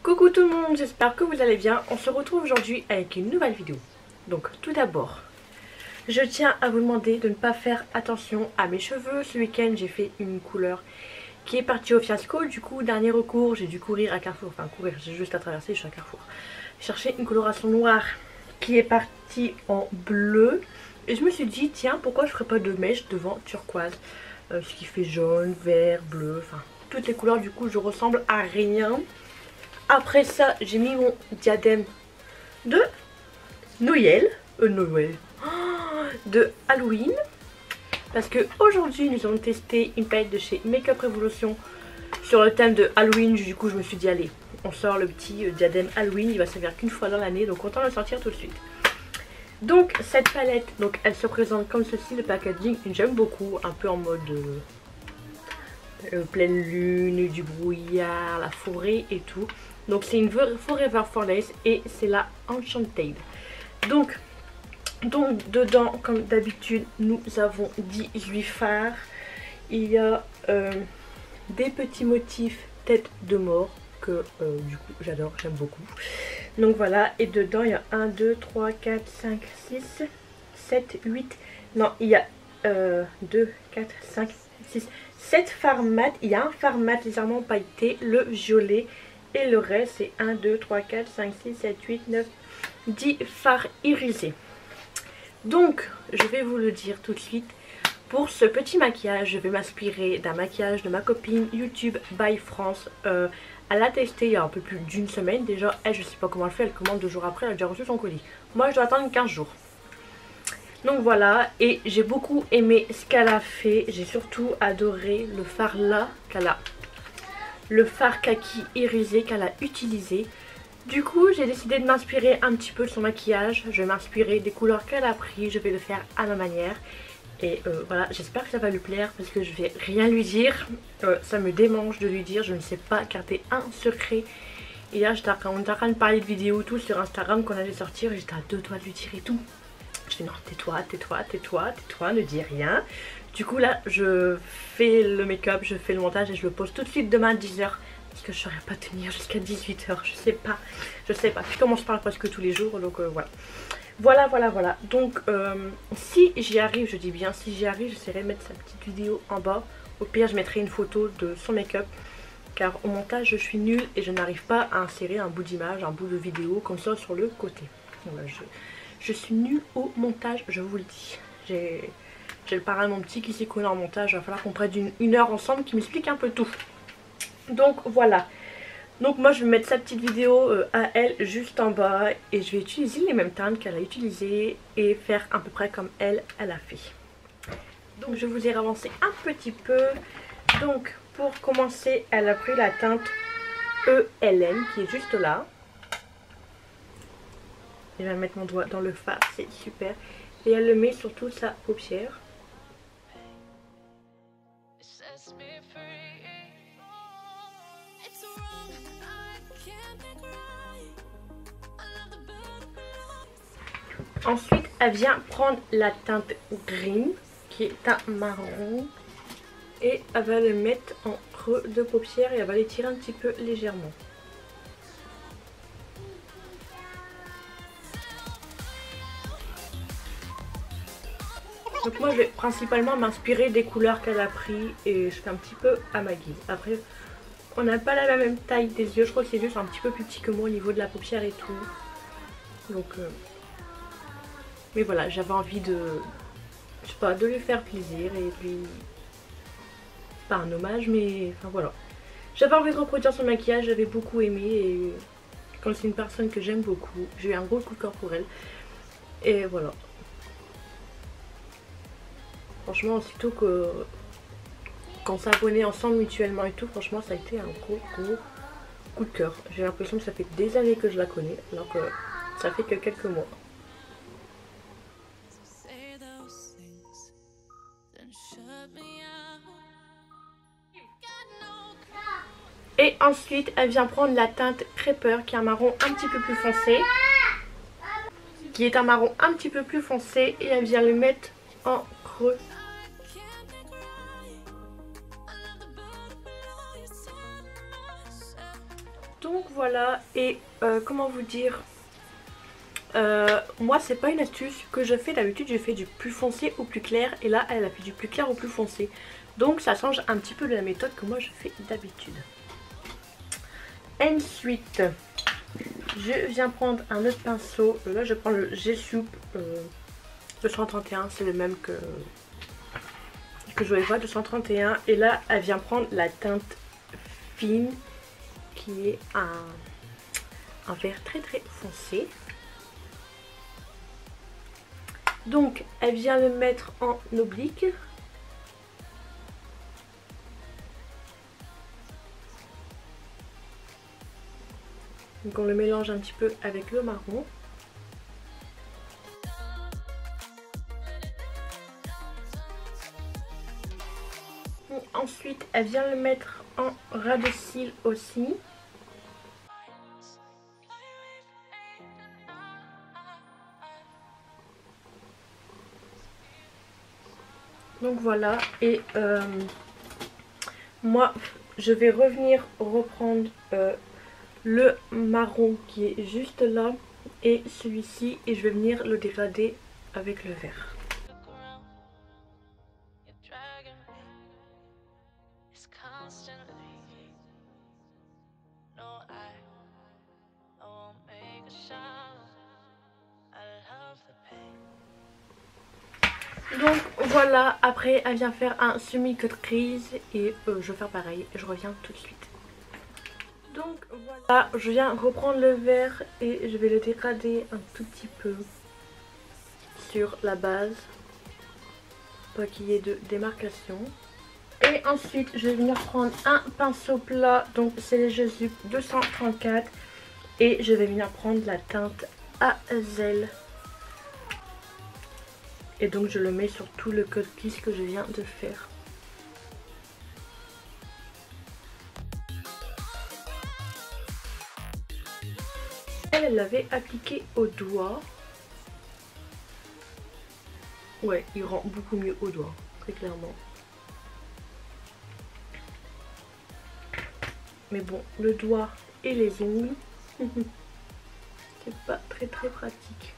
Coucou tout le monde, j'espère que vous allez bien. On se retrouve aujourd'hui avec une nouvelle vidéo. Donc tout d'abord, je tiens à vous demander de ne pas faire attention à mes cheveux. Ce week-end j'ai fait une couleur qui est partie au fiasco. Du coup dernier recours, j'ai dû courir à Carrefour. Enfin courir, j'ai juste à traverser, je suis à Carrefour. Chercher une coloration noire qui est partie en bleu. Et je me suis dit tiens, pourquoi je ferais pas de mèche devant turquoise, ce qui fait jaune, vert, bleu, enfin toutes les couleurs. Du coup je ressemble à rien. Après ça, j'ai mis mon diadème de Noël, de Halloween. Parce que aujourd'hui, nous allons tester une palette de chez Makeup Revolution sur le thème de Halloween. Du coup, je me suis dit, allez, on sort le petit diadème Halloween. Il va servir qu'une fois dans l'année, donc autant le sortir tout de suite. Donc, cette palette, donc, elle se présente comme ceci. Le packaging, j'aime beaucoup, un peu en mode pleine lune, du brouillard, la forêt et tout. Donc c'est une Forever Flawless et c'est la Enchanted. Donc dedans, comme d'habitude, nous avons 18 fards. Il y a des petits motifs tête de mort que du coup j'adore, j'aime beaucoup. Donc voilà, et dedans il y a 1, 2, 3, 4, 5, 6, 7, 8. Non, il y a 2, 4, 5, 6, 7 fards mat. Il y a un fard mat légèrement pailleté, le violet. Et le reste c'est 1, 2, 3, 4, 5, 6, 7, 8, 9, 10 fards irisés. Donc je vais vous le dire tout de suite. Pour ce petit maquillage, je vais m'inspirer d'un maquillage de ma copine YouTube by France. Elle l'a testé il y a un peu plus d'une semaine déjà. Elle, je sais pas comment elle fait, elle commande 2 jours après, elle a déjà reçu son colis. Moi je dois attendre 15 jours. Donc voilà, et j'ai beaucoup aimé ce qu'elle a fait. J'ai surtout adoré le fard là qu'elle a. Le fard kaki irisé qu'elle a utilisé. Du coup j'ai décidé de m'inspirer un petit peu de son maquillage. Je vais m'inspirer des couleurs qu'elle a pris. Je vais le faire à ma manière. Et voilà, j'espère que ça va lui plaire parce que je vais rien lui dire. Ça me démange de lui dire, je ne sais pas garder un secret. Et là on était en train de parler de vidéos tout sur Instagram qu'on allait sortir. J'étais à 2 doigts de lui dire et tout. Je fais non, tais-toi, tais-toi, tais-toi, tais-toi, ne dis rien. Du coup là je fais le make-up, je fais le montage et je le pose tout de suite demain à 10 h. Parce que je ne saurais pas tenir jusqu'à 18 h, je sais pas. Je commence par presque tous les jours, donc voilà. Voilà. Donc si j'y arrive, je dis bien si j'y arrive, j'essaierai de mettre sa petite vidéo en bas. Au pire je mettrai une photo de son make-up. Car au montage je suis nulle et je n'arrive pas à insérer un bout d'image, un bout de vidéo comme ça sur le côté. Voilà, je suis nulle au montage, je vous le dis. J'ai le parrain de mon petit qui s'y connaît en montage. Il va falloir qu'on prenne une heure ensemble qui m'explique un peu tout. Donc voilà. Donc moi je vais mettre sa petite vidéo à elle juste en bas. Et je vais utiliser les mêmes teintes qu'elle a utilisées. Et faire à peu près comme elle a fait. Donc je vous ai avancé un petit peu. Donc pour commencer, elle a pris la teinte ELN qui est juste là. Je vais mettre mon doigt dans le fard, c'est super. Et elle le met sur toute sa paupière. Ensuite, elle vient prendre la teinte Green, qui est un marron. Et elle va le mettre en creux de paupière et elle va l'étirer un petit peu légèrement. Donc moi je vais principalement m'inspirer des couleurs qu'elle a pris et je fais un petit peu à ma guise. Après on n'a pas la même taille des yeux, je crois que c'est juste un petit peu plus petit que moi au niveau de la paupière et tout. Donc mais voilà, j'avais envie de, je sais pas, de lui faire plaisir et de lui, pas un hommage mais enfin voilà. J'avais envie de reproduire son maquillage, j'avais beaucoup aimé et comme c'est une personne que j'aime beaucoup, j'ai eu un gros coup de cœur pour elle. Et voilà. Franchement, aussitôt qu'on s'est abonnés ensemble mutuellement et tout, franchement ça a été un gros coup de cœur. J'ai l'impression que ça fait des années que je la connais alors que ça fait que quelques mois. Et ensuite elle vient prendre la teinte Crêpeur qui est un marron un petit peu plus foncé. Et elle vient le mettre en creux. Donc voilà, et comment vous dire, moi c'est pas une astuce que je fais d'habitude, je fais du plus foncé au plus clair et là elle a fait du plus clair au plus foncé. Donc ça change un petit peu de la méthode que moi je fais d'habitude. Ensuite, je viens prendre un autre pinceau, là je prends le G-Soup 231, c'est le même que je vais voir, 231, et là elle vient prendre la teinte fine qui est un vert très très foncé. Donc elle vient le mettre en oblique. Donc on le mélange un petit peu avec le marron. Et ensuite elle vient le mettre en ras de cils aussi. Donc voilà, et moi je vais revenir reprendre le marron qui est juste là et celui-ci, et je vais venir le dégrader avec le vert. Donc voilà, après elle vient faire un semi-cut crease et je vais faire pareil, je reviens tout de suite. Donc voilà, je viens reprendre le vert et je vais le dégrader un tout petit peu sur la base pour qu'il y ait de démarcation. Et ensuite je vais venir prendre un pinceau plat, donc c'est les G-Soup 234, et je vais venir prendre la teinte Hazel. Et donc je le mets sur tout le cut crease que je viens de faire. Elle l'avait appliqué au doigt. Ouais, il rend beaucoup mieux au doigt, très clairement. Mais bon, le doigt et les ongles, c'est pas très pratique.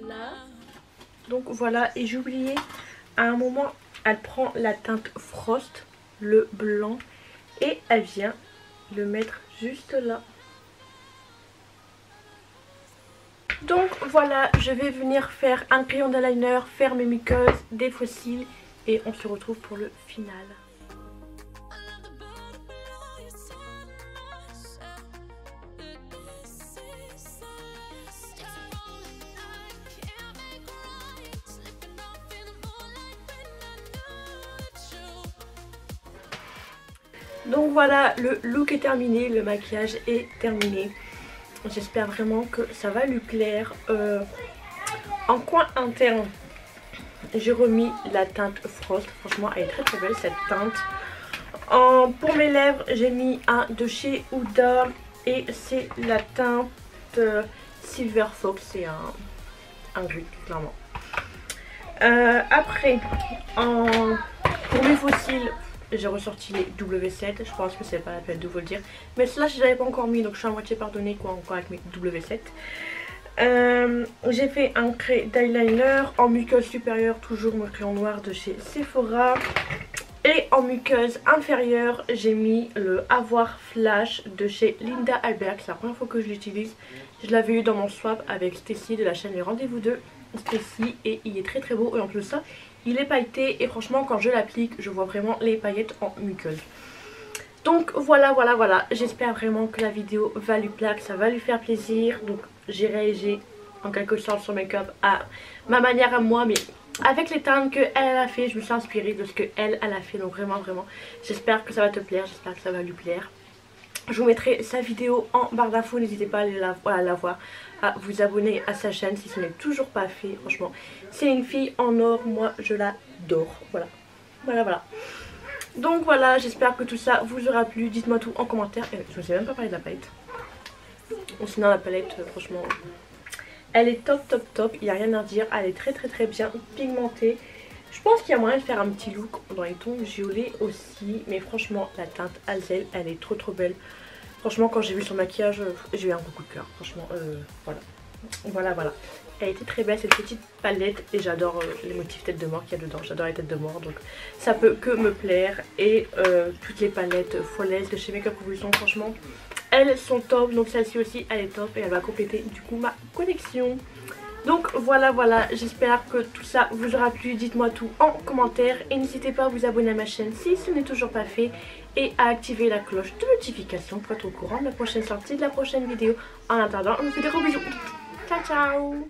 Là. Donc voilà, et j'ai oublié, à un moment elle prend la teinte Frost, le blanc, et elle vient le mettre juste là. Donc voilà, je vais venir faire un crayon d'eyeliner, faire mes muqueuses, des fossiles, et on se retrouve pour le final. Donc voilà, le look est terminé, le maquillage est terminé. J'espère vraiment que ça va lui plaire. En coin interne, j'ai remis la teinte Frost. Franchement, elle est très belle cette teinte. Pour mes lèvres, j'ai mis un de chez Huda et c'est la teinte Silver Fox. C'est un gris, clairement. Après, pour mes faux cils, j'ai ressorti les W7, je pense que c'est pas la peine de vous le dire. Mais cela je l'avais pas encore mis, donc je suis à moitié pardonnée quoi, encore avec mes W7. J'ai fait un trait d'eyeliner en muqueuse supérieure, toujours mon crayon noir de chez Sephora. Et en muqueuse inférieure, j'ai mis le Avoir Flash de chez Linda Albert. C'est la première fois que je l'utilise. Je l'avais eu dans mon swap avec Stacy de la chaîne Les Rendez-vous 2. Stacy, et il est très beau, et en plus de ça il est pailleté, et franchement quand je l'applique je vois vraiment les paillettes en muqueuse. Donc voilà, j'espère vraiment que la vidéo va lui plaire, que ça va lui faire plaisir. Donc j'ai réagi en quelque sorte sur make-up à ma manière à moi, mais avec les teintes qu'elle a fait, je me suis inspirée de ce qu'elle a fait. Donc vraiment j'espère que ça va te plaire, j'espère que ça va lui plaire. Je vous mettrai sa vidéo en barre d'infos, n'hésitez pas à aller la voir, à vous abonner à sa chaîne si ce n'est toujours pas fait. Franchement, c'est une fille en or, moi je l'adore. Voilà. Donc voilà, j'espère que tout ça vous aura plu. Dites-moi tout en commentaire. Je ne sais même pas parler de la palette. Ou sinon la palette, franchement, Elle est top top top, il n'y a rien à dire, elle est très bien pigmentée. Je pense qu'il y a moyen de faire un petit look dans les tons violets aussi. Mais franchement la teinte Hazel elle est trop belle. Franchement quand j'ai vu son maquillage j'ai eu un gros coup de cœur. Franchement voilà. Elle était très belle cette petite palette et j'adore les motifs tête de mort qu'il y a dedans. J'adore les têtes de mort donc ça peut que me plaire. Et toutes les palettes Flawless de chez Makeup Revolution franchement elles sont top. Donc celle-ci aussi elle est top et elle va compléter du coup ma collection. Donc voilà, j'espère que tout ça vous aura plu, dites-moi tout en commentaire et n'hésitez pas à vous abonner à ma chaîne si ce n'est toujours pas fait et à activer la cloche de notification pour être au courant de la prochaine sortie, de la prochaine vidéo. En attendant, je vous fais des gros bisous, ciao ciao.